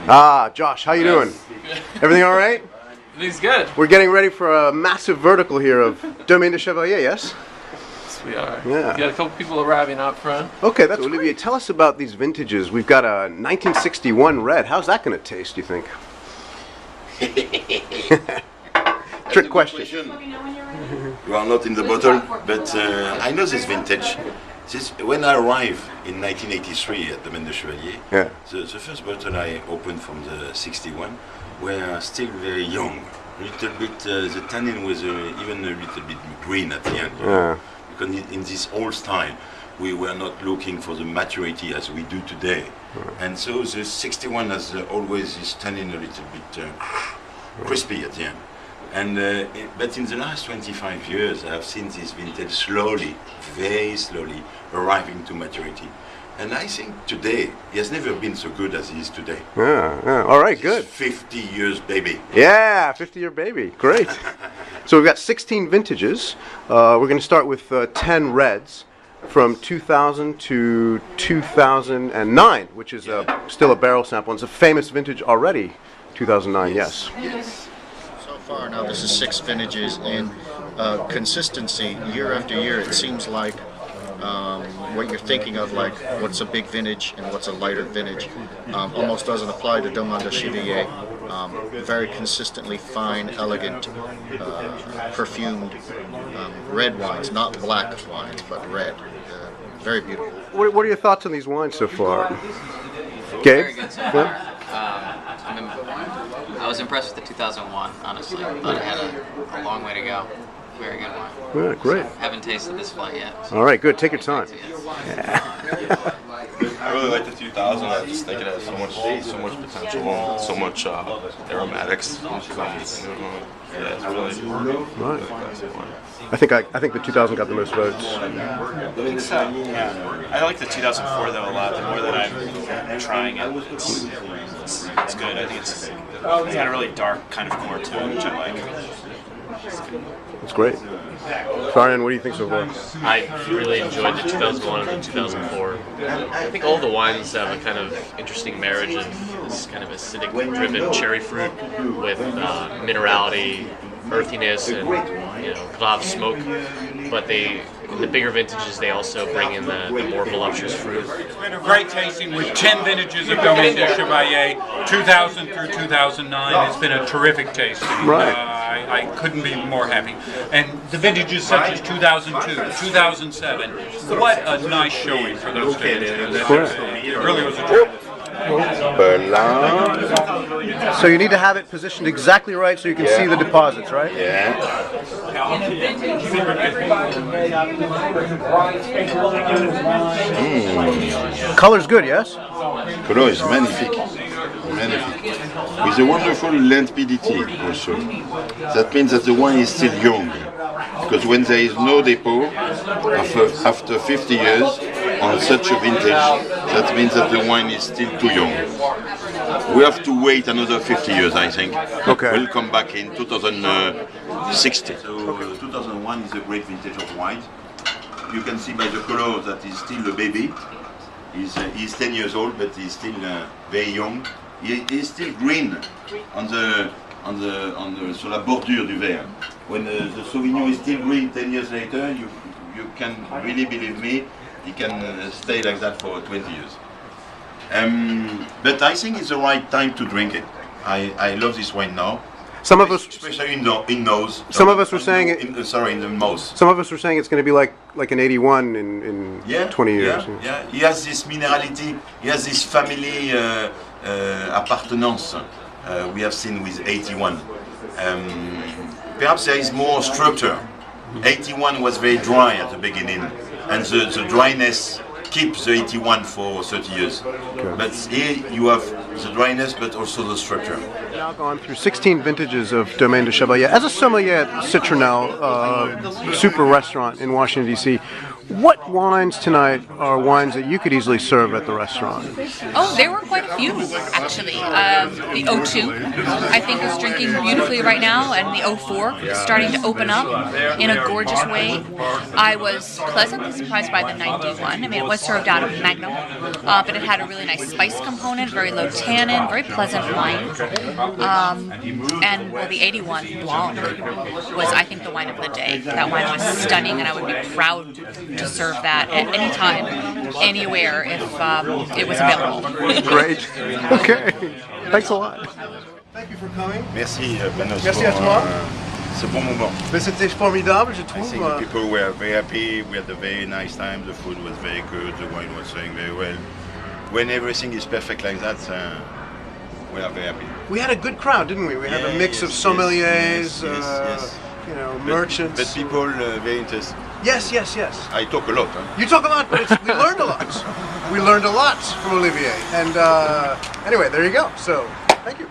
Ah, Josh, how you doing? Everything all right? Everything's good. We're getting ready for a massive vertical here of Domaine de Chevalier, yes? Yes, we are. Yeah. We got a couple people arriving out front. Okay, that's Olivier, tell us about these vintages. We've got a 1961 red. How's that going to taste, do you think? Trick question. You are not in the bottle, but I know this vintage. When I arrived in 1983 at Domaine de Chevalier, Yeah. the first bottle I opened from the 61 were still very young. A little bit, the tannin was even a little bit green at the end. Yeah. Because in this old style, we were not looking for the maturity as we do today. And so the 61 has always this tannin a little bit crispy at the end. And but in the last 25 years, I have seen this vintage slowly, very slowly, arriving to maturity. And I think today, he has never been so good as he is today. Yeah. All right, This good. 50 years baby. Yeah, 50-year baby. Great. So we've got 16 vintages. We're going to start with 10 reds from 2000 to 2009, which is still a barrel sample. It's a famous vintage already, 2009, yes. So far now this is 6 vintages, and consistency year after year. It seems like what you're thinking of, like what's a big vintage and what's a lighter vintage, almost doesn't apply to Domaine de Chevalier. Very consistently fine, elegant, perfumed red wines, not black wines, but red. Very beautiful. What are your thoughts on these wines so far? Gabe? Very good so far. I was impressed with the 2001, honestly. Thought it had a long way to go. Very good wine. Yeah, great. Haven't tasted this flight yet. So All right, good. Take your time. I really like the 2000. I just think it has so much potential, so much aromatics. Yeah, it's really Right. classic wine. I think the 2000 got the most votes. I think so. I like the 2004 though a lot. The more that I'm trying it, it's good. I think it's got a really dark kind of core to it, which I like. That's great. Florian, what do you think so far? I really enjoyed the 2001 and the 2004. I think all the wines have a kind of interesting marriage of this kind of acidic-driven cherry fruit with minerality, earthiness, and Grave smoke. But in the bigger vintages, they also bring in the more voluptuous fruit. It's been a great tasting with 10 vintages of Domaine de Chevalier, 2000 through 2009. It's been a terrific tasting. Right. I couldn't be more happy. And the vintages such as 2002, 2007, what a nice showing for those vintages. It really was a tremendous. So you need to have it positioned exactly right so you can see the deposits, right? Yeah. Color's good, yes? Color is magnifique. Magnifique. With a wonderful limpidity also. That means that the wine is still young. Because when there is no depot, after 50 years, on such a vintage, that means that the wine is still too young. We have to wait another 50 years, I think. Okay. We'll come back in 2060. So 2001 is a great vintage of wine. You can see by the color that he's still a baby. He's 10 years old, but he's still very young. He's still green sur la bordure du verre. When the Sauvignon is still green 10 years later, you can really believe me, he can stay like that for 20 years. But I think it's the right time to drink it. I love this wine now. Some of us, especially in nose. Some of us were saying it. In the mouth. Some of us were saying it's going to be like an 81 in 20 years. Yeah. He has this minerality. He has this family appartenance. We have seen with 81. Perhaps there is more structure. 81 was very dry at the beginning, and the dryness keeps the 81 for 30 years. Okay. But here you have the dryness, but also the structure. Now gone through 16 vintages of Domaine de Chevalier. As a sommelier at Citronelle, super restaurant in Washington, D.C., what wines tonight are wines that you could easily serve at the restaurant? Oh, there were quite a few, actually. The 02, I think, is drinking beautifully right now, and the 04 is starting to open up in a gorgeous way. I was pleasantly surprised by the 91. I mean, it was served out of Magnum, but it had a really nice spice component, very low tannin, very pleasant wine. And, well, the 81 Blanc was, I think, the wine of the day. That wine was stunning, and I would be proud to serve that at any time, anywhere, if it was available. Great. Okay. Thanks a lot. Thank you for coming. Merci, Panos. Merci à toi. Ce bon moment. Mais c'était formidable, je I trouve. think the people were very happy. We had a very nice time. The food was very good. The wine was doing very well. When everything is perfect like that, we are very happy. We had a good crowd, didn't we? We had a mix of sommeliers, yes. you know, merchants. But people very interested. Yes. I talk a lot. Huh? You talk a lot, but we learned a lot. We learned a lot from Olivier. And anyway, there you go. So, thank you.